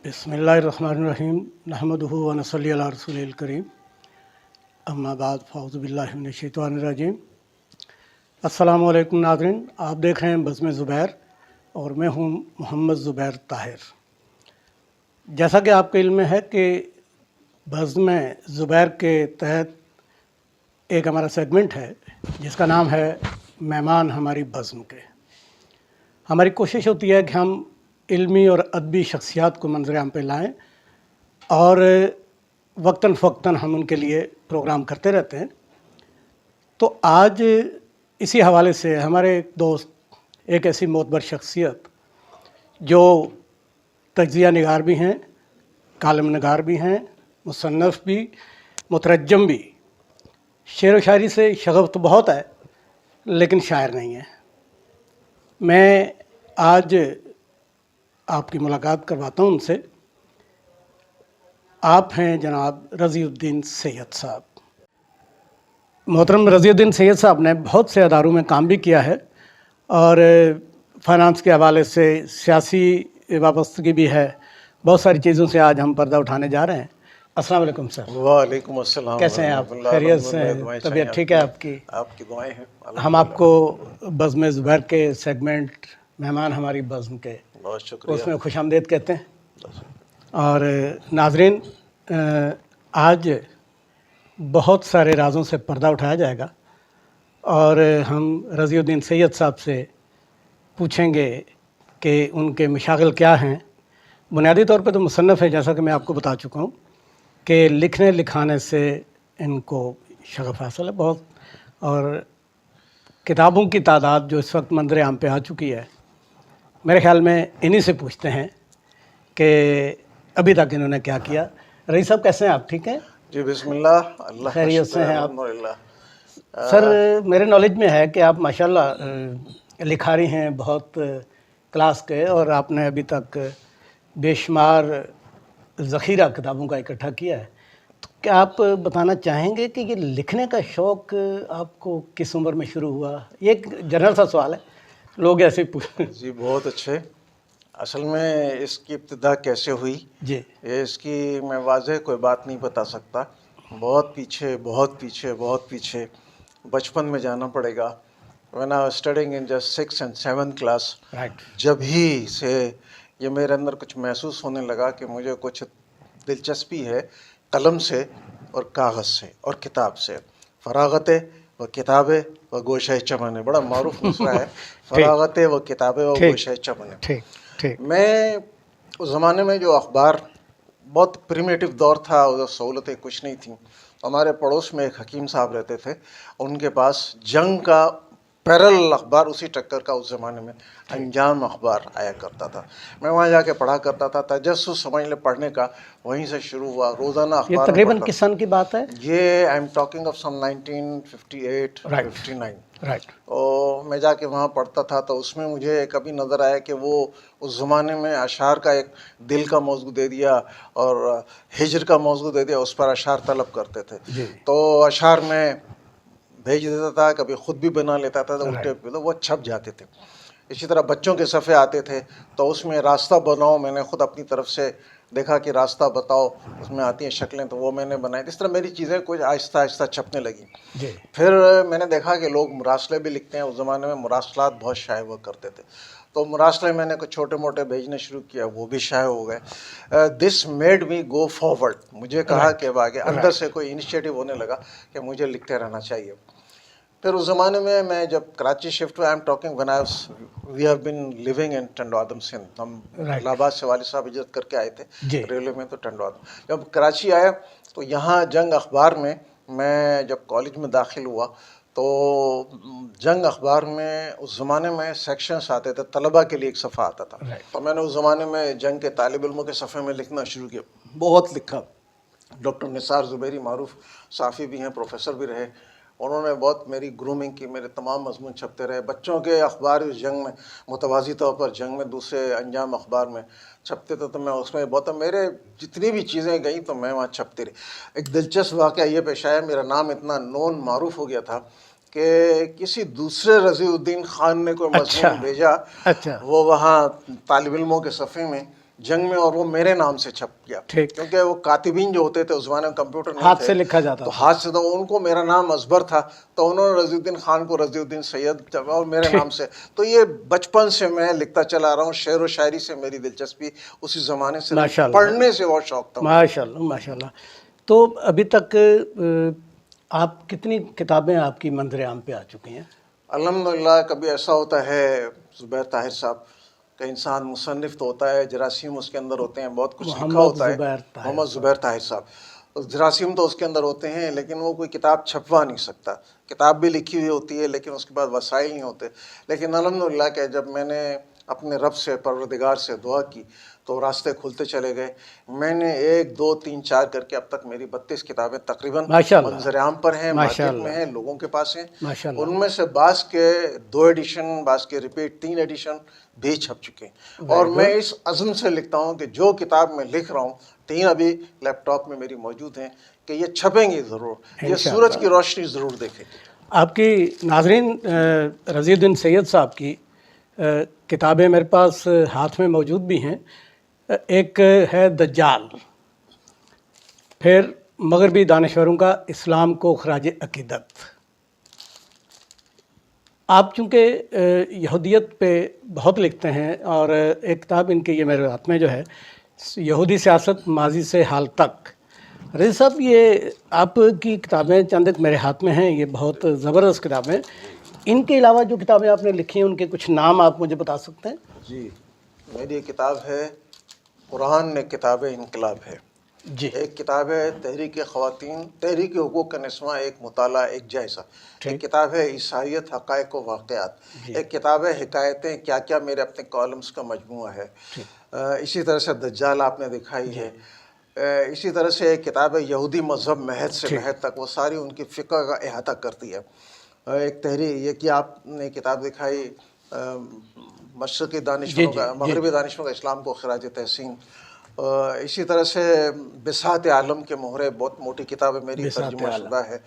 बिस्मिल्लाहिर्रहमानिर्रहीम नहमदुहु व नसल्ली अला रसूलिल करीम अम्मा बाद फ़ाऊज़ु बिल्लाहि मिनश्शैतानिर्रजीम। अस्सलामु अलैकुम नाज़रीन, आप देख रहे हैं बज़्म ज़ुबैर और मैं हूँ मोहम्मद ज़ुबैर ताहिर। जैसा कि आपके इल्म में है कि बज़्म ज़ुबैर के तहत एक हमारा सेगमेंट है जिसका नाम है मेहमान हमारी बज़्म के। हमारी कोशिश होती है कि हम इल्मी और अदबी शख्सियात को मंज़र-ए-आम पे लाएं और वक्तन फ़वक्तन हम उनके लिए प्रोग्राम करते रहते हैं। तो आज इसी हवाले से हमारे एक दोस्त, एक ऐसी मोतबर शख्सियत जो तज्ज़िया निगार भी हैं, कालम निगार भी हैं, मुसन्नफ़ भी, मुतरज्जम भी, शेर व शायरी से शग़फ़ तो बहुत है लेकिन शायर नहीं है। मैं आज आपकी मुलाकात करवाता हूँ उनसे। आप हैं जनाब रज़ीउद्दीन सैयद साहब। मोहतरम रज़ीउद्दीन सैयद साहब ने बहुत से अदारों में काम भी किया है और फाइनेंस के हवाले से सियासी वाबस्तगी भी है। बहुत सारी चीज़ों से आज हम पर्दा उठाने जा रहे हैं। अस्सलाम वालेकुम सर। वालेकुम अस्सलाम। कैसे हैं आप? खैरियत से हैं? तबीयत ठीक है आपकी? आपकी दुआएं हैं। हम आपको बज़्म ज़ुबैर के सेगमेंट मेहमान हमारी बज़्म के, बहुत शुक्रिया, उसमें खुशामदीद कहते हैं। और नाज़रीन, आज बहुत सारे राज़ों से पर्दा उठाया जाएगा और हम रज़ीउद्दीन सैयद साहब से पूछेंगे कि उनके मशागिल क्या हैं। बुनियादी तौर पे तो मुसन्नफ़ है, जैसा कि मैं आपको बता चुका हूँ कि लिखने लिखाने से इनको शग़फ़ हासिल है बहुत, और किताबों की तादाद जो इस वक्त मंज़र आम पे आ चुकी है, मेरे ख़्याल में इन्हीं से पूछते हैं कि अभी तक इन्होंने क्या किया। रईस साहब कैसे हैं आप? ठीक हैं जी? बिस्मिल्लाह, अल्लाह का खैरियत से शुक्र है, हैं आप? अल्हम्दुलिल्लाह। सर, मेरे नॉलेज में है कि आप माशाल्लाह लिखारी हैं बहुत क्लास के, और आपने अभी तक बेशुमार ज़ख़ीरा किताबों का इकट्ठा किया है। तो क्या आप बताना चाहेंगे कि ये लिखने का शौक़ आपको किस उम्र में शुरू हुआ? ये एक जनरल सा सवाल है, लोग ऐसे ही पूछ। जी बहुत अच्छे। असल में इसकी इब्तिदा कैसे हुई जी ये इसकी मैं वाज़ेह कोई बात नहीं बता सकता। बहुत पीछे, बहुत पीछे, बहुत पीछे बचपन में जाना पड़ेगा। When I was studying in just 6th and 7th class, right. जब ही से ये मेरे अंदर कुछ महसूस होने लगा कि मुझे कुछ दिलचस्पी है कलम से और कागज़ से और किताब से। फ़राग़तें व किताबें व गोशे चमन, बड़ा मारूफ मिसरा है। फ़राग़तें व किताबें व गोशे चमन। ठीक ठीक। मैं उस ज़माने में जो अखबार, बहुत प्रिमिटिव दौर था, उधर सहूलतें कुछ नहीं थी। हमारे पड़ोस में एक हकीम साहब रहते थे, उनके पास जंग का पैरल अखबार उसी टक्कर का उस ज़माने में अंजाम अखबार आया करता था। मैं वहाँ जाके पढ़ा करता था। तजस्सुस समझ ले पढ़ने का वहीं से शुरू हुआ। रोज़ाना ये अखबार तकरीबन किस सन की बात है? ये I am talking of some 1958 right 59। Right. और मैं जाके वहाँ पढ़ता था तो उसमें मुझे कभी नज़र आया कि वो उस ज़माने में अशार का एक दिल का मौज़ू दे दिया और हिज्र का मौज़ू दे दिया, उस पर अशार तलब करते थे। तो अशार में भेज देता था, कभी ख़ुद भी बना लेता था, तो उल्टे तो वो छप जाते थे। इसी तरह बच्चों के सफ़े आते थे तो उसमें रास्ता बनाओ, मैंने ख़ुद अपनी तरफ से देखा कि रास्ता बताओ, उसमें आती हैं शक्लें, तो वो मैंने बनाई। इस तरह मेरी चीज़ें कुछ आहिस्ता आहिस्ता छपने लगी। फिर मैंने देखा कि लोग मुरासले भी लिखते हैं। उस ज़माने में मुरासलात बहुत शाये हुआ करते थे, तो मुरासले मैंने कुछ छोटे मोटे भेजने शुरू किया, वो भी शाये हो गए। This made me go forward. मुझे कहा कि आगे अंदर से कोई इनिशिएटिव होने लगा कि मुझे लिखते रहना चाहिए। फिर उस ज़माने में मैं जब कराची शिफ्ट हुआ, I am talking when I we have been living in Tando Adam Sindh. हम इलाहाबाद से वालिद साहब हिजरत करके आए थे रेलवे में, तो टंडवादम जब कराची आया तो यहाँ जंग अखबार में मैं जब कॉलेज में दाखिल हुआ तो जंग अखबार में उस ज़माने में सेक्शंस आते थे, तलबा के लिए एक सफ़ा आता था। तो मैंने उस ज़माने में जंग के तालिब इल्मों के सफ़े में लिखना शुरू किया। बहुत लिखा। डॉक्टर निसार ज़ुबैरी मारूफ साफ़ी भी हैं, प्रोफेसर भी रहे, उन्होंने बहुत मेरी ग्रूमिंग की। मेरे तमाम मज़मून छपते रहे। बच्चों के अखबार उस जंग में मुतवाज़ी तौर पर जंग में दूसरे अंजाम अखबार में छपते थे, तो मैं उसमें बहुत, मेरे जितनी भी चीज़ें गई तो मैं वहाँ छपती रही। एक दिलचस्प वाक़या ये पेश आया, मेरा नाम इतना नोन मारूफ हो गया था कि किसी दूसरे रज़ीउद्दीन ख़ान ने कोई मज़मून भेजा। वो वहाँ तालिब इल्मों के सफ़े में जंग में, और वो मेरे नाम से छप गया, ठीक। क्योंकि वो कातिबीन जो होते थे उस जमाने में कंप्यूटर नहीं हाथ थे, से लिखा जाता तो था। हाथ से, तो उनको मेरा नाम अजबर था, तो उन्होंने रजीउद्दीन खान को रजीउद्दीन सैयद और मेरे नाम से। तो ये बचपन से मैं लिखता चला रहा हूँ, शेर व शायरी से मेरी दिलचस्पी उसी ज़माने से, माशाल्लाह। पढ़ने से बहुत शौक था मुझे। माशाल्लाह माशाल्लाह। तो अभी तक आप कितनी किताबें आपकी मंजर आम पे आ चुकी हैं? अल्हम्दुलिल्लाह। कभी ऐसा होता है ज़ुबैर ताहिर साहब का, इंसान मुसन्निफ़ तो होता है, जरासीम उसके अंदर होते हैं, बहुत कुछ लिखा मोहम्मद होता है, ज़ुबैर ताहिर मोहम्मद ज़ुबैर ताहिर साहब, तो जरासीम तो उसके अंदर होते हैं, लेकिन वो कोई किताब छपवा नहीं सकता। किताब भी लिखी हुई होती है, लेकिन उसके बाद वसाइल नहीं होते। लेकिन अल्हम्दुलिल्लाह कि जब मैंने अपने रब से, परवरदिगार से दुआ की, तो रास्ते खुलते चले गए। मैंने 1 2 3 4 करके अब तक मेरी 32 किताबें तकरीबन माशाल्लाह। मंजर आम पर हैं, मार्केट में माशाल्लाह। हैं, लोगों के पास हैं। माशाल्लाह। उनमें से बाज़ के 2 एडिशन, बाज़ के रिपीट 3 एडिशन भी छप चुके हैं। और मैं इस अज़्म से लिखता हूँ कि जो किताब मैं लिख रहा हूँ, 3 अभी लैपटॉप में मेरी मौजूद हैं, कि ये छपेंगी ज़रूर, ये सूरज की रोशनी ज़रूर देखेंगी। आपकी नाज़रीन, रज़ीउद्दीन सैयद साहब की किताबें मेरे पास हाथ में मौजूद भी हैं। एक है दज्जाल, फिर मगरबी दानश्वरों का इस्लाम को खराज अकीदत। आप चूँकि यहूदियत पे बहुत लिखते हैं, और एक किताब इनकी ये मेरे हाथ में जो है, यहूदी सियासत माजी से हाल तक। रज़ी साहब, ये आपकी किताबें चंद एक मेरे हाथ में हैं, ये बहुत ज़बरदस्त किताबें। इनके अलावा जो किताबें आपने लिखी हैं उनके कुछ नाम आप मुझे बता सकते हैं? जी, मेरी ये किताब है कुरान ने किताब इनकलाब है। जी। एक किताब है तहरीक ख़वातीन, तहरीक हुकूक़ का निस्मा, एक मुताला, एक जायज़ा। एक किताब है ईसाइयत हक़ाइक़ व वाक़ियात। एक किताब है हिकायतें, क्या क्या मेरे अपने कॉलम्स का मजमूआ है। इसी तरह से दज्जाल आपने दिखाई है। इसी तरह से एक किताब है यहूदी मज़हब महद से महद तक, वो सारी उनकी फ़िक़्ह का अहाता करती है। एक तहरीर ये कि आपने किताब दिखाई मशरक़ी दानिशमंदों का, मग़रिबी दानिशमंदों का इस्लाम को ख़राज तहसीन। इसी तरह से बिसात आलम के मोहरे, बहुत मोटी किताब है मेरी, तर्जुमा शुदा है।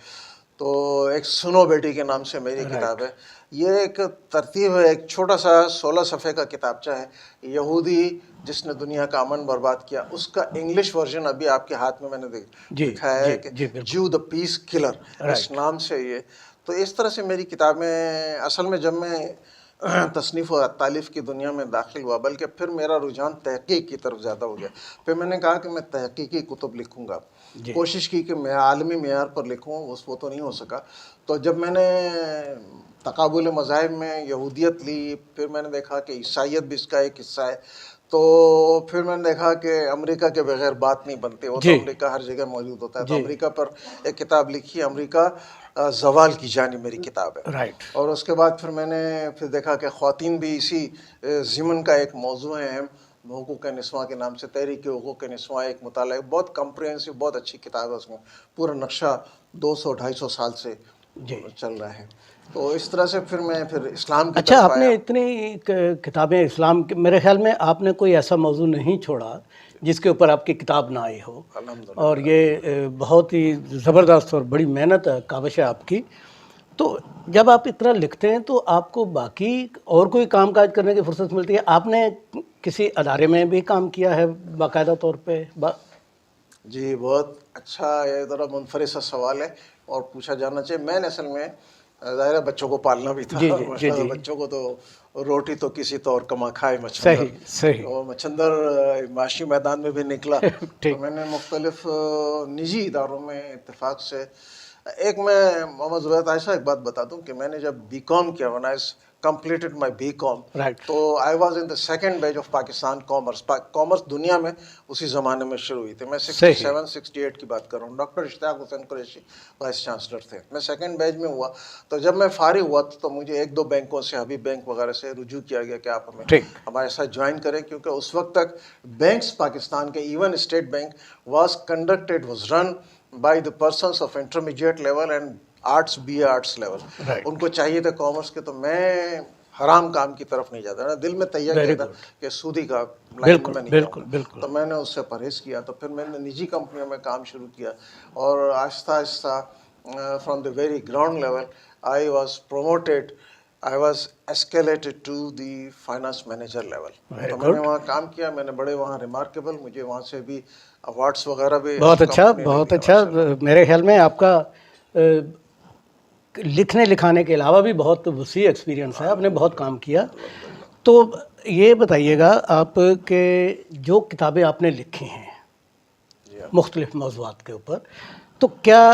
तो एक सुनो बेटी के नाम से मेरी किताब है। ये एक तरतीब है, एक छोटा सा 16 सफ़े का किताबचा है, यहूदी जिसने दुनिया का अमन बर्बाद किया, उसका इंग्लिश वर्जन अभी आपके हाथ में मैंने दिखाया है कि ज्यू द पीस किलर, इस नाम से ये। तो इस तरह से मेरी किताबें, असल में जब मैं तसनीफ़ और तालीफ़ की दुनिया में दाखिल हुआ, बल्कि फिर मेरा रुझान तहक़ीक़ की तरफ ज़्यादा हो गया। फिर मैंने कहा कि मैं तहक़ीक़ी कुतुब लिखूँगा। कोशिश की कि मैं आलमी मेयार पर लिखूँ, वो तो नहीं हो सका। तो जब मैंने तक़ाबुल मज़ाहिब में यहूदियत ली, फिर मैंने देखा कि ईसाइयत भी इसका एक हिस्सा है। तो फिर मैंने देखा कि अमेरिका के बगैर बात नहीं बनती, वो तो अमेरिका हर जगह मौजूद होता है। तो अमेरिका पर एक किताब लिखी, अमेरिका ज़वाल की जानिब मेरी किताब है। राइट। और उसके बाद फिर मैंने देखा कि ख़वातीन भी इसी ज़िमन का एक मौज़ू है, हुकूक़ निस्वा के नाम से, तहरीक हुकूक़ निस्वा एक मुताला, बहुत कम्प्रिहेंसिव, बहुत अच्छी किताब है। उसमें पूरा नक्शा 200-250 साल से चल रहा है। तो इस तरह से फिर मैं इस्लाम की अच्छा, तरफ आपने आया। इतनी किताबें इस्लाम के, मेरे ख्याल में आपने कोई ऐसा मौजू नहीं छोड़ा जिसके ऊपर आपकी किताब ना आई हो, और ये बहुत ही ज़बरदस्त और बड़ी मेहनत है, काविश है आपकी। तो जब आप इतना लिखते हैं तो आपको बाकी और कोई काम काज करने की फुर्सत मिलती है? आपने किसी अदारे में भी काम किया है बाकायदा तौर पे? जी, बहुत अच्छा, ये ज़रा मुनफरिद सा सवाल है और पूछा जाना चाहिए। मैंने असल में ज़ाहिर है बच्चों को पालना भी था। बच्चों को तो रोटी तो किसी तौर कमा खाए मच्छंदर। सही। तो मच्छंदर माशी मैदान में भी निकला। तो मैंने मुख्तलिफ निजी इदारों में इत्तेफाक से, एक मैं मोहम्मद ज़ुबैर ताहिर साहब एक बात बता दूं कि मैंने जब बीकॉम किया, when I completed my BCom, तो I was in the second batch of Pakistan commerce. Commerce दुनिया में उसी ज़माने में शुरू हुई थी। मैं 67-68 की बात कर रहा हूँ। Doctor Ishtiaq Hussain Qureshi vice chancellor थे। मैं सेकंड बैच में हुआ। तो जब मैं फारिग हुआ तो मुझे 1-2 बैंकों से, हबीब बैंक वगैरह से रुजू किया गया कि आप हमारे साथ ज्वाइन करें, क्योंकि उस वक्त तक बैंक्स पाकिस्तान के, even state bank was run by the persons of intermediate level and arts, BA arts level. उनको चाहिए था कॉमर्स के। तो मैं हराम काम की तरफ नहीं जाता, दिल में तैयार किया था कि सूदी का लाइन में नहीं जाऊंगा। तो मैंने उससे परहेज़ किया। तो फिर मैंने निजी कंपनियों में काम शुरू किया, और Aahista Aahista from the very ground level I was promoted I was escalated to the finance manager level. Very تو good. میں نے وہاں کام کیا, میں نے بڑے وہاں ریمارکیبل, مجھے وہاں سے بھی ایوارڈس وغیرہ بھی بہت اچھا company نے بہت دیا اچھا. ماشاءاللہ. میرے خیال میں آپ کا لکھنے لکھانے کے علاوہ بھی بہت وسیع ایکسپیرینس ہے, آپ نے بہت کام کیا. تو یہ بتائیے گا آپ کہ جو کتابیں آپ نے لکھی ہیں مختلف موضوعات کے اوپر, تو کیا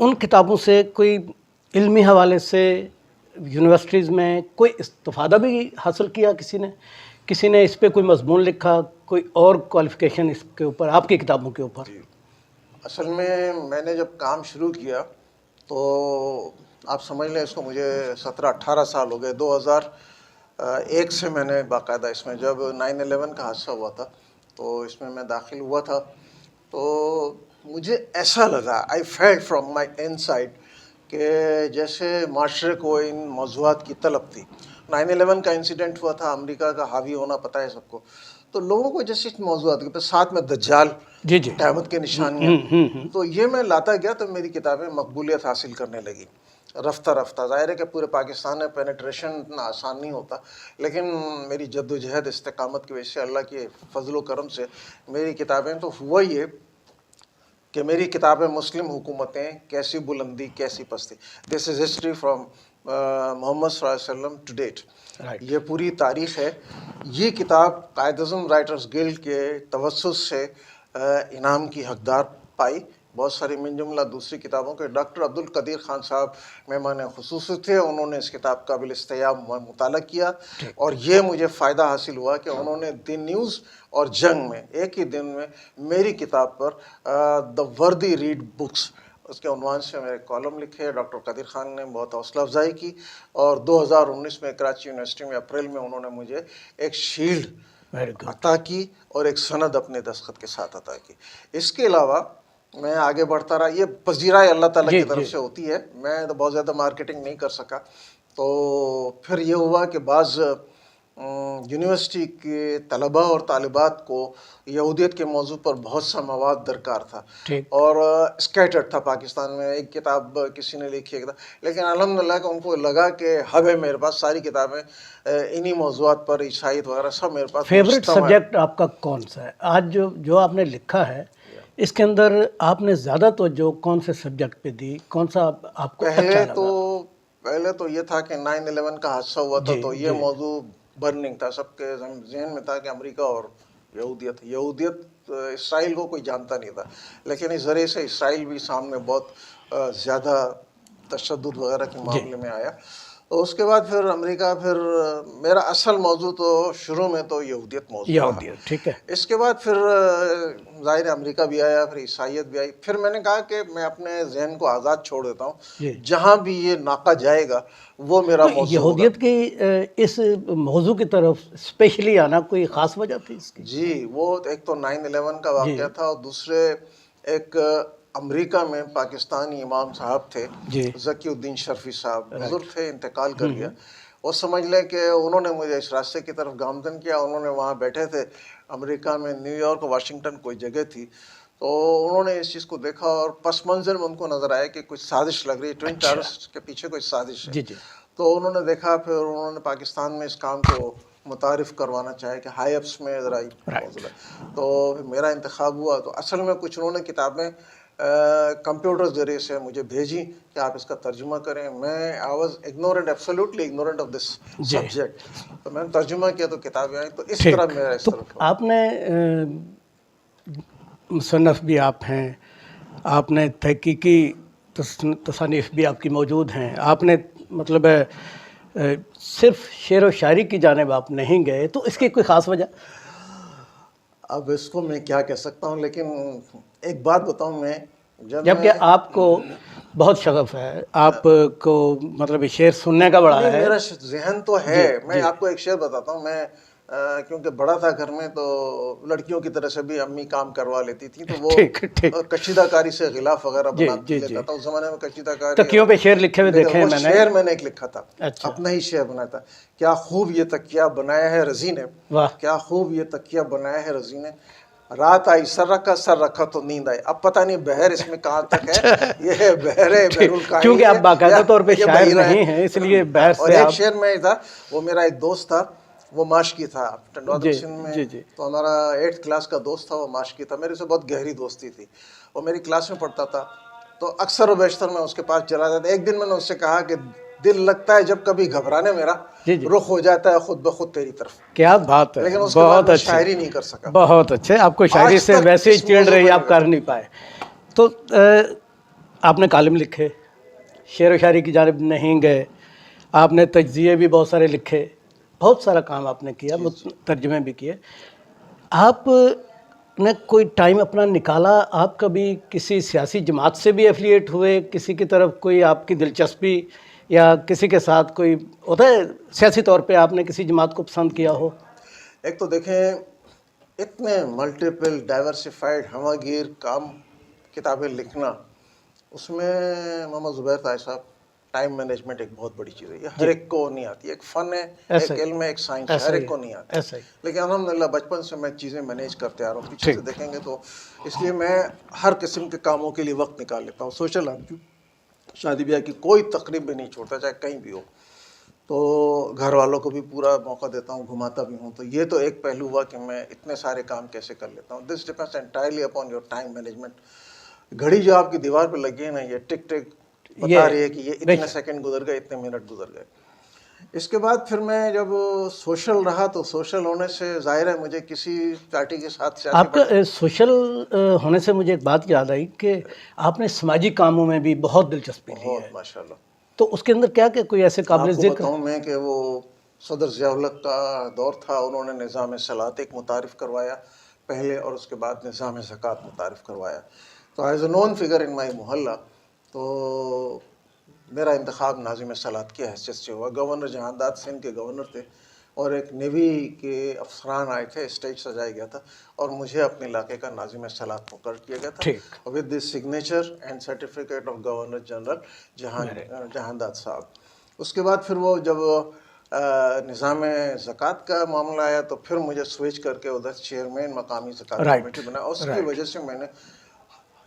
ان کتابوں سے کوئی علمی حوالے سے یونیورسٹیز میں کوئی استفادہ بھی حاصل کیا؟ کسی نے اس پہ کوئی مضمون لکھا, کوئی اور کوالیفیکیشن اس کے اوپر آپ کی کتابوں کے اوپر؟ اصل میں نے جب کام شروع کیا تو آپ سمجھ لیں اس کو مجھے 17-18 سال ہو گئے. 2001 سے میں نے باقاعدہ اس میں, جب 9/11 کا حادثہ ہوا تھا تو اس میں داخل ہوا تھا, تو مجھے ایسا لگا, I felt from my inside کہ جیسے معاشرے کو ان موضوعات کی طلب تھی. 9/11 کا انسیڈنٹ ہوا تھا, امریکہ کا حاوی ہونا پتہ ہے سب کو, تو لوگوں کو جیسے اس موضوعات کے ساتھ میں دجال, جی قیامت کے نشانیاں, تو یہ میں لاتا گیا تو میری کتابیں مقبولیت حاصل کرنے لگی رفتہ رفتہ. ظاہر ہے کہ پورے پاکستان میں پینیٹریشن اتنا آسان نہیں ہوتا, لیکن میری جد و جہد استقامت کی وجہ سے, اللہ کے فضل و کرم سے میری کتابیں, تو ہوا یہ کہ میری کتابیں مسلم حکومتیں کیسی بلندی کیسی پستی, دس از ہسٹری فرام محمد صلی اللہ علیہ وسلم ٹو ڈیٹ, یہ پوری تاریخ ہے. یہ کتاب قائد اعظم رائٹرز گلڈ کے توسط سے انعام کی حقدار پائی. بہت ساری من جملہ دوسری کتابوں کے ڈاکٹر عبدالقدیر خان صاحب مہمان خصوصی تھے, انہوں نے اس کتاب قابل استیاب مطالعہ کیا, اور یہ مجھے فائدہ حاصل ہوا کہ انہوں نے دی نیوز اور جنگ میں ایک ہی دن میں میری کتاب پر دا وردی ریڈ بکس اس کے عنوان سے میرے کالم لکھے. ڈاکٹر قدیر خان نے بہت حوصلہ افزائی کی, اور 2019 میں کراچی یونیورسٹی میں اپریل میں انہوں نے مجھے ایک شیلڈ عطا کی اور ایک سند اپنے دستخط کے ساتھ عطا کی. اس کے علاوہ میں آگے بڑھتا رہا, یہ پذیرائی اللہ تعالیٰ کی طرف سے ہوتی ہے, میں تو بہت زیادہ مارکیٹنگ نہیں کر سکا. تو پھر یہ ہوا کہ بعض یونیورسٹی کے طلباء اور طالبات کو یہودیت کے موضوع پر بہت سا مواد درکار تھا, اور اسکیٹرڈ تھا پاکستان میں, ایک کتاب کسی نے لکھی, لیکن الحمدللہ کہ ان کو لگا کہ ہب ہے میرے پاس ساری کتابیں انہی موضوعات پر, عیسائیت وغیرہ سب میرے پاس. فیوریٹ سبجیکٹ آپ کا کون سا ہے آج جو آپ نے لکھا ہے, اس کے اندر آپ نے زیادہ توجہ کون سے سبجیکٹ پہ دی, کون سا آپ کو اچھا لگا؟ پہلے تو یہ تھا کہ 9/11 کا حادثہ ہوا تھا تو یہ موضوع برننگ تھا, سب کے ذہن میں تھا کہ امریکہ اور یہودیت اسرائیل کو کوئی جانتا نہیں تھا, لیکن اس ذریعے سے اسرائیل بھی سامنے بہت زیادہ تشدد وغیرہ کے معاملے میں آیا. تو اس کے بعد پھر امریکہ, پھر میرا اصل موضوع تو شروع میں تو یہودیت موضوع تھا. ٹھیک ہے. اس کے بعد پھر ظاہر امریکہ بھی آیا, پھر عیسائیت بھی آئی. پھر میں نے کہا کہ میں اپنے ذہن کو آزاد چھوڑ دیتا ہوں, جہاں بھی یہ ناکہ جائے گا وہ میرا موضوع. یہودیت کی اس موضوع کی طرف اسپیشلی آنا کوئی خاص وجہ تھی اس کی؟ جی, وہ ایک تو 9/11 کا واقعہ تھا, اور دوسرے ایک امریکہ میں پاکستانی امام صاحب تھے, ذکی الدین شرفی صاحب, بزرگ تھے, انتقال کر گیا. وہ سمجھ لیں کہ انہوں نے مجھے اس راستے کی طرف گامزن کیا. انہوں نے وہاں بیٹھے تھے امریکہ میں, نیو یارک واشنگٹن کوئی جگہ تھی, تو انہوں نے اس چیز کو دیکھا اور پس منظر میں ان کو نظر آیا کہ کچھ سازش لگ رہی ہے, ٹوئن ٹاورز کے پیچھے کوئی سازش ہے. تو انہوں نے دیکھا, پھر انہوں نے پاکستان میں اس کام کو متعارف کروانا چاہے کہ ہائی اپس میں ذرا موضوع ہے, تو میرا انتخاب ہوا. تو اصل میں کچھ انہوں نے کتابیں کمپیوٹر ذریعے سے مجھے بھیجی کہ آپ اس کا ترجمہ کریں. میں I was ignorant, absolutely ignorant of this subject, تو میں نے ترجمہ کیا تو کتابیں آئیں. تو اس طرح میرا اس طرف. آپ نے مصنف بھی آپ ہیں, آپ نے تحقیقی تصانیف بھی آپ کی موجود ہیں, آپ نے مطلب صرف شعر و شاعری کی جانب آپ نہیں گئے, تو اس کی کوئی خاص وجہ؟ اب اس کو میں کیا کہہ سکتا ہوں, لیکن ایک بات بتاؤں, میں جبکہ آپ کو بہت شغف ہے, آپ کو مطلب شعر سننے کا بڑا ہے. میرا ذہن تو ہے. میں آپ کو ایک شعر بتاتا ہوں. میں کیونکہ بڑا تھا گھر میں, تو لڑکیوں کی طرح سے بھی امی کام کروا لیتی تھی, تو وہ کشیدہ کاری سے غلاف وغیرہ بنا لیتا تھا. اس زمانے میں کشیدہ کاری, تکیوں پہ شعر لکھے ہوئے دیکھے ہیں میں نے. شعر میں نے ایک لکھا تھا, اپنا ہی شعر بنایا تھا. کیا خوب یہ تکیہ بنایا ہے رضی نے, کیا خوب یہ تکیہ بنایا ہے رضی نے, رات آئی سر رکھا تو نیند آئی. اب پتہ نہیں بحر اس میں کہاں تک ہے, یہ بحر ہے بحر الکاہل, کیونکہ آپ باقاعدہ طور پہ شاعر بحیرہ ہے. نہیں ہیں اس لیے بحر اور سے ایک آپ شعر میں تھا, وہ میرا ایک دوست تھا, وہ ماشکی تھا ٹنڈوادر جی سندھ میں, جی جی تو ہمارا 8th کلاس کا دوست تھا, وہ ماشکی تھا, میرے سے بہت گہری دوستی تھی, وہ میری کلاس میں پڑھتا تھا, تو اکثر و بیشتر میں اس کے پاس چلا جاتا. ایک دن میں نے اس سے کہا کہ دل لگتا ہے جب کبھی گھبرانے میرا جی جی رخ ہو جاتا ہے خود بخود تیری طرف. کیا بات ہے, لیکن اس کے بعد بہت میں اچھے, شاعری نہیں کر سکا. بہت اچھے. آپ کو شاعری آج سے تک ویسے ہی اس چڑ موضوع رہی, پہ آپ نہیں کر رہتا. نہیں پائے. تو آپ نے کالم لکھے, شعر و شاعری کی جانب نہیں گئے, آپ نے تجزیے بھی بہت سارے لکھے, بہت سارا کام آپ نے کیا, ترجمے بھی کیے. آپ نے کوئی ٹائم اپنا نکالا, آپ کبھی کسی سیاسی جماعت سے بھی ایفیلیٹ ہوئے, کسی کی طرف کوئی آپ کی دلچسپی, یا کسی کے ساتھ کوئی ہوتا ہے سیاسی طور پہ آپ نے کسی جماعت کو پسند کیا ہو؟ ایک تو دیکھیں, اتنے ملٹیپل ڈائیورسیفائڈ ہمہ گیر کام کتابیں لکھنا, اس میں محمد زبیر طاہر صاحب ٹائم مینجمنٹ ایک بہت بڑی چیز ہے. یہ ہر ایک کو نہیں آتی, ایک فن ہے, ایسا ایک ہی علم ہے, ایک سائنس ہے, ایسا ہر ہی ایک کو نہیں آتی. ایسا ہی لیکن الحمدللہ بچپن سے میں چیزیں مینیج کرتے آ رہا ہوں. پیچھے سے ٹھیک. دیکھیں گے تو اس لیے میں ہر قسم کے کاموں کے لیے وقت نکال لیتا ہوں. سوشل آدمی, شادی بیاہ کی کوئی تقریب بھی نہیں چھوڑتا, چاہے کہیں بھی ہو, تو گھر والوں کو بھی پورا موقع دیتا ہوں, گھماتا بھی ہوں. تو یہ تو ایک پہلو ہوا کہ میں اتنے سارے کام کیسے کر لیتا ہوں. This depends entirely upon your time management. گھڑی جو آپ کی دیوار پہ لگی ہے نا, یہ ٹک ٹک بتا رہی ہے کہ یہ اتنے سیکنڈ گزر گئے, اتنے منٹ گزر گئے. اس کے بعد پھر میں جب سوشل رہا, تو سوشل ہونے سے ظاہر ہے مجھے کسی پارٹی کے ساتھ سیاسی آپ کا سوشل ہونے سے مجھے ایک بات یاد آئی کہ آپ نے سماجی کاموں میں بھی بہت دلچسپی لی ہے, بہت ماشاء اللہ. تو اس کے اندر کیا کہ کوئی ایسے قابل آپ کو ذکر؟ بتاؤں میں کہ وہ صدر ضیاء الحق کا دور تھا, انہوں نے نظام صلاۃ ایک متعارف کروایا پہلے, اور اس کے بعد نظام زکوٰۃ متعارف کروایا. تو as a known figure in مائی محلہ, تو میرا انتخاب ناظم صلاۃ کی حیثیت سے ہوا. گورنر جہانداد سندھ کے گورنر تھے, اور ایک نیوی کے افسران آئے تھے, اسٹیج سجایا گیا تھا, اور مجھے اپنے علاقے کا ناظم صلاۃ مقرر کیا گیا تھا, ٹھیک. With the signature and certificate of governor general Jahandad صاحب. اس کے بعد پھر وہ جب نظام زکوٰۃ کا معاملہ آیا, تو پھر مجھے سوئچ کر کے ادھر چیئرمین مقامی زکوٰۃ کمیٹی بنا. اس کی وجہ سے میں نے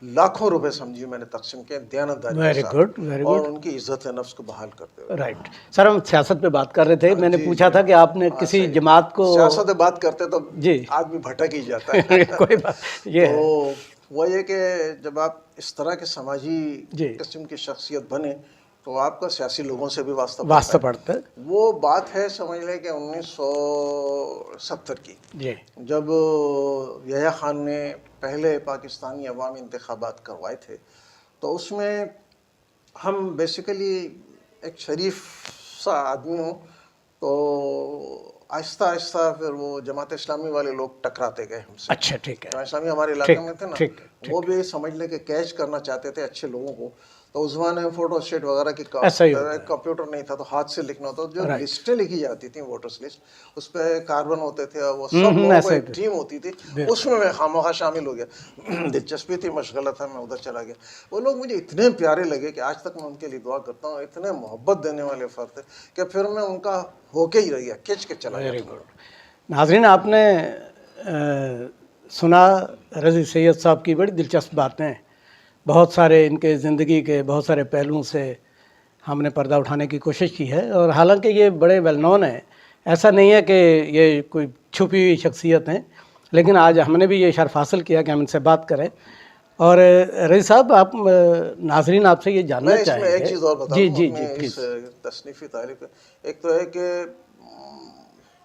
لاکھوں روپے سمجھی میں نے تقسیم کیے دیانتداری کے ویری ساتھ, گڈ, ویری اور گڈ. ان کی عزت نفس کو بحال کرتے ہوئے. رائٹ. سر ہم سیاست پہ بات کر رہے تھے, میں نے جی پوچھا جی, تھا کہ آپ نے ہاں, کسی صحیح. جماعت کو, سیاست سے بات کرتے تو جی آدمی بھٹک ہی جاتا ہے. کوئی بات یہ ہے. تو وہ یہ کہ جب آپ اس طرح کے سماجی جی قسم کی شخصیت بنے, تو آپ کا سیاسی لوگوں سے بھی واسطہ واسطہ پڑتا ہے. پڑتا ہے. وہ بات ہے سمجھ لیں کہ 1970 کی, جی جب یحییٰ خان نے پہلے پاکستانی عوامی انتخابات کروائے تھے. تو اس میں ہم بیسیکلی ایک شریف سا آدمی ہوں, تو آہستہ آہستہ پھر وہ جماعت اسلامی والے لوگ ٹکراتے گئے ہم سے. اچھا ٹھیک ہے. جماعت اسلامی ہمارے علاقے میں تھے نا, ٹھیک وہ بھی سمجھ لیں کہ کیچ کرنا چاہتے تھے اچھے لوگوں کو. تو اس زمانے میں فوٹو اسٹیٹ وغیرہ کی ایسا ہی ہوتا ہے. کمپیوٹر نہیں تھا, تو ہاتھ سے لکھنا ہوتا. جو لسٹیں لکھی جاتی تھیں, ووٹرس لسٹ, اس پہ کاربن ہوتے تھے, اور وہ سب لوگوں کو ایک ٹیم ہوتی تھی, اس میں خامخواہ شامل ہو گیا. دلچسپی تھی, مشغلہ تھا, میں ادھر چلا گیا. وہ لوگ مجھے اتنے پیارے لگے کہ آج تک میں ان کے لیے دعا کرتا ہوں. اتنے محبت دینے والے فرد تھے کہ پھر میں ان کا ہو کے ہی رہ گیا, کھینچ کے چلا گیا. Very good. ناظرین, آپ نے سنا رضی سید صاحب کی بڑی دلچسپ باتیں, بہت سارے ان کے زندگی کے بہت سارے پہلوؤں سے ہم نے پردہ اٹھانے کی کوشش کی ہے, اور حالانکہ یہ بڑے ویل نون ہیں, ایسا نہیں ہے کہ یہ کوئی چھپی ہوئی شخصیت ہیں, لیکن آج ہم نے بھی یہ شرف حاصل کیا کہ ہم ان سے بات کریں. اور رضی صاحب, آپ ناظرین آپ سے یہ جاننا چاہیں گے. میں ایک چیز اور بتا جی دوں جی اپنے جی اس تصنیفی تعریف. ایک تو ہے کہ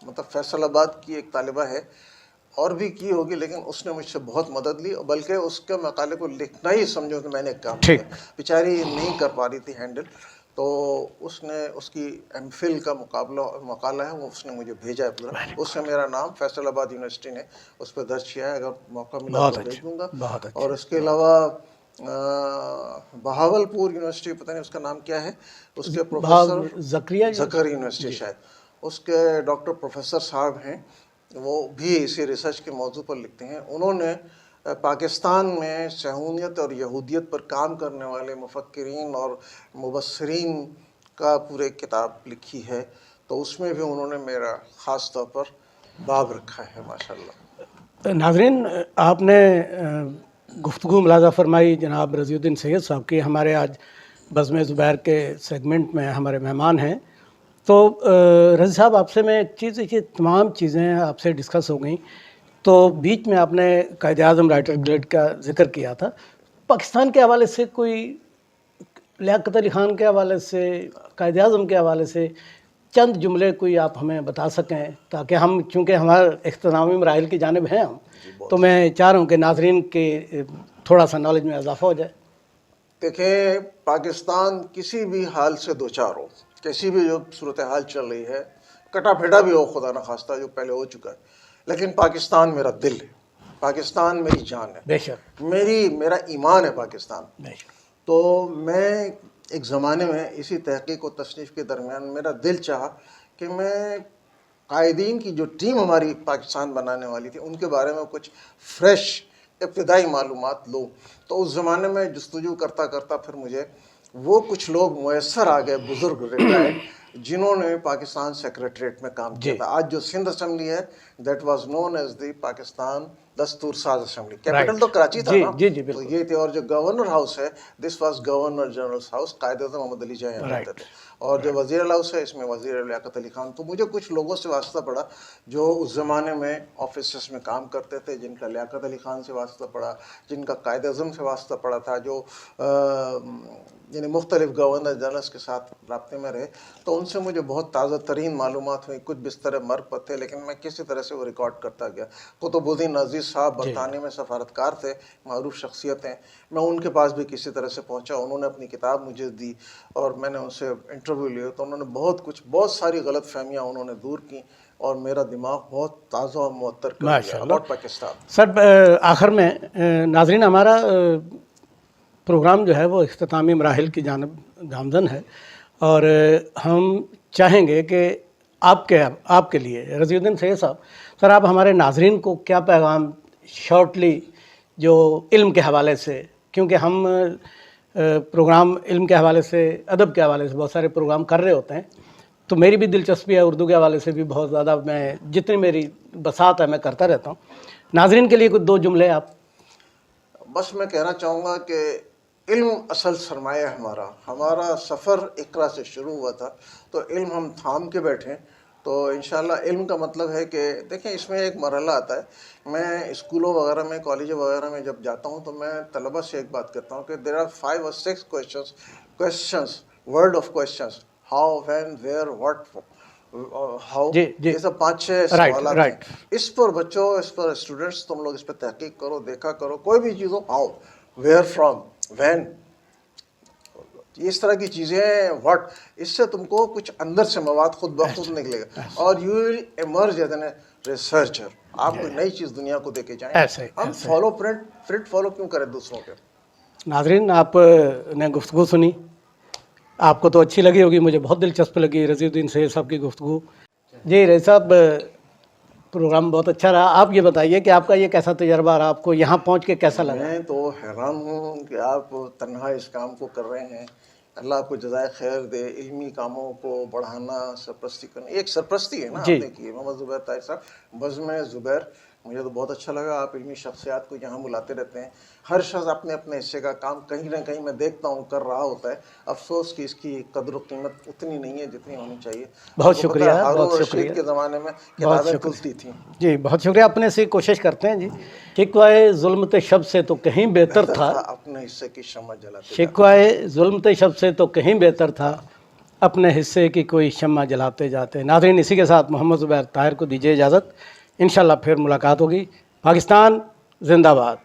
مطلب فیصل آباد کی ایک طالبہ ہے, اور بھی کی ہوگی, لیکن اس نے مجھ سے بہت مدد لی, بلکہ اس کے مقالے کو لکھنا ہی سمجھو کہ میں نے ایک کام کیا. بیچاری نہیں کر پا رہی تھی ہینڈل, تو اس نے اس کی ایم فل کا مقالہ ہے, وہ اس نے مجھے بھیجا ہے پورا. اس سے میرا نام فیصل آباد یونیورسٹی نے اس پہ درج کیا ہے. اگر موقع ملا تو بھیج دوں گا. اور اس کے علاوہ بہاول پور یونیورسٹی, پتہ نہیں اس کا نام کیا ہے, اس کے پروفیسر زکر یونیورسٹی شاید, اس کے ڈاکٹر پروفیسر صاحب ہیں, وہ بھی اسی ریسرچ کے موضوع پر لکھتے ہیں. انہوں نے پاکستان میں صہیونیت اور یہودیت پر کام کرنے والے مفکرین اور مبصرین کا پورے کتاب لکھی ہے, تو اس میں بھی انہوں نے میرا خاص طور پر باب رکھا ہے ماشاءاللہ. नाज़रीन, आपने गुफ्तगू मुलाज़ा फरमाई जनाब रज़ीउद्दीन सैयद साहब की। हमारे आज बज़्म ज़ुबैर के सेगमेंट में हमारे मेहमान हैं। तो रज़ी साहब, आपसे मैं एक चीज़, देखिए तमाम चीज़ें आपसे डिस्कस हो गई, तो बीच में आपने कायद-ए-आज़म राइटर ग्रेड का ज़िक्र किया था। पाकिस्तान के हवाले से कोई, लियाकत अली ख़ान के हवाले से, कायद-ए-आज़म के हवाले से चंद जुमले कोई आप हमें बता सकें, ताकि हम, चूँकि हमारे इख्तितामी मराहिल की जानिब हैं हम, तो मैं चाह रहा हूँ कि नाज़रीन के थोड़ा सा नॉलेज में इजाफ़ा हो जाए। देखिए, पाकिस्तान किसी भी हाल से दो चार हो, कैसी भी जो सूरत हाल चल रही है, कटा फेटा भी हो खुदा न खास्ता, जो पहले हो चुका है, लेकिन पाकिस्तान मेरा दिल है, पाकिस्तान मेरी जान है, बेशक, मेरा ईमान है पाकिस्तान। बेशक। तो मैं एक ज़माने में इसी तहक़ीक़ और तसनीफ़ के दरमियान मेरा दिल चाहा कि मैं कायदीन की जो टीम हमारी पाकिस्तान बनाने वाली थी उनके बारे में कुछ फ्रेश इब्तिदाई मालूमात लूँ। तो उस ज़माने में जस्तजू करता करता फिर मुझे वो कुछ लोग मुयस्सर आ गए, बुज़ुर्ग रिटायर्ड, जिन्होंने पाकिस्तान सेक्रेटरीट में काम किया था। आज जो सिंध असम्बली है, that was known as the Pakistan दस्तूर साज असम्बली। कैपिटल तो कराची था ना, तो ये थे। और जो गवर्नर हाउस है, this was governor general house, Quaid-e-Azam Mohammad Ali Jinnah रहते थे। और जो वज़ीर आला हाउस है, इसमें वज़ीर लियाकत अली ख़ान। तो मुझे कुछ लोगों से वास्ता पड़ा जो उस ज़माने में ऑफिस में काम करते थे, जिनका लियाकत अली ख़ान से वास्ता पड़ा, जिनका कायद-ए-आज़म से वास्ता पड़ा था, जो यानी मुख्तलिफ गवर्नर जनरल्स के साथ राब्ते में रहे। तो उनसे मुझे बहुत ताज़ा तरीन मालूमात हुई। कुछ बिस्तर मर्ग पर थे, लेकिन मैं किसी तरह से वो रिकॉर्ड करता गया। कुतुबुद्दीन अज़ीज़ साहब बरतानिया में सफारतकार थे, मारूफ शख्सियत हैं। मैं उनके पास भी किसी तरह से पहुंचा, उन्होंने अपनी किताब मुझे दी और मैंने उनसे इंटरव्यू लिया। तो उन्होंने बहुत सारी गलत फहमियाँ उन्होंने दूर की और मेरा दिमाग बहुत ताज़ा और मुअत्तर कर दिया अबाउट पाकिस्तान। सर, आखिर में नाज़रीन, हमारा प्रोग्राम जो है वो इख्तितामी मराहिल की जानब गामज़न है, और हम चाहेंगे कि आपके लिए रज़ीउद्दीन सैयद साहब, सर आप हमारे नाज़रीन को क्या पैगाम शॉर्टली, जो इल्म के हवाले से, क्योंकि हम प्रोग्राम इल्म के हवाले से, अदब के हवाले से बहुत सारे प्रोग्राम कर रहे होते हैं, तो मेरी भी दिलचस्पी है उर्दू के हवाले से भी बहुत ज़्यादा, मैं जितनी मेरी बसात है मैं करता रहता हूँ। नाज़रीन के लिए कुछ दो जुमले आप। बस मैं कहना चाहूँगा कि इल्म असल सरमाया हमारा सफ़र इक़रा से शुरू हुआ था, तो इल्म हम थाम के बैठें तो इंशाल्लाह। इल्म का मतलब है कि देखें, इसमें एक मरहला आता है। मैं स्कूलों वगैरह में, कॉलेज वगैरह में जब जाता हूँ तो मैं तलबा से एक बात करता हूँ कि there are 5 or 6 questions, word of questions, how, when, where, what, how, ये सब 5-6 सवाल हैं। इस पर बच्चों, इस पर स्टूडेंट्स, तुम लोग इस पर तहकीक करो, देखा करो, कोई भी चीज़ हो, हाउ, वेयर फ्रॉम, व्हेन, इस तरह की चीज़ें, व्हाट, इससे तुमको कुछ अंदर से मवाद खुद ब खुद निकलेगा और you will emerge as an researcher. आप कोई नई चीज़ दुनिया को देके जाएं। हम फॉलो प्रिंट फॉलो क्यों करें दूसरों के। नाज़रीन, आपने गुफ्तगू सुनी, आपको तो अच्छी लगी होगी, मुझे बहुत दिलचस्प लगी रज़ीउद्दीन सैयद साहब की गुफ्तगू। जी रज़ी साहब, प्रोग्राम बहुत अच्छा रहा। आप ये बताइए कि आपका ये कैसा तजर्बा रहा, आपको यहाँ पहुँच के कैसा लगा? मैं तो हैरान हूँ कि आप तन्हा इस काम को कर रहे हैं। अल्लाह आपको जज़ाए खैर दे। इल्मी कामों को बढ़ाना, सरपरस्ती करना, एक सरपरस्ती है ना आपने की। मोहम्मद ज़ुबैर ताहिर साहब, बज़्म ज़ुबैर, मुझे तो बहुत अच्छा लगा। आप इल्मी शख्सियात को यहाँ बुलाते रहते हैं। हर शख्स अपने अपने हिस्से का काम कहीं ना कहीं मैं देखता हूँ कर रहा होता है। अफसोस कि इसकी कदर व कीमत उतनी नहीं है जितनी होनी चाहिए। बहुत शुक्रिया, बहुत शुक्रिया। के ज़माने में किताबें खुलती थी। जी बहुत शुक्रिया, अपने से कोशिश करते हैं जी। शिकवाए ज़ुल्मत शब से तो कहीं बेहतर था, अपने हिस्से की शम्मा जलाते। शिकवाए ज़ुल्मत शब से तो कहीं बेहतर था, अपने हिस्से की कोई शम्मा जलाते जाते। नाज़रीन, इसी के साथ मोहम्मद ज़ुबैर ताहिर को दीजिए इजाज़त। इंशाअल्लाह फिर मुलाकात होगी। पाकिस्तान जिंदाबाद।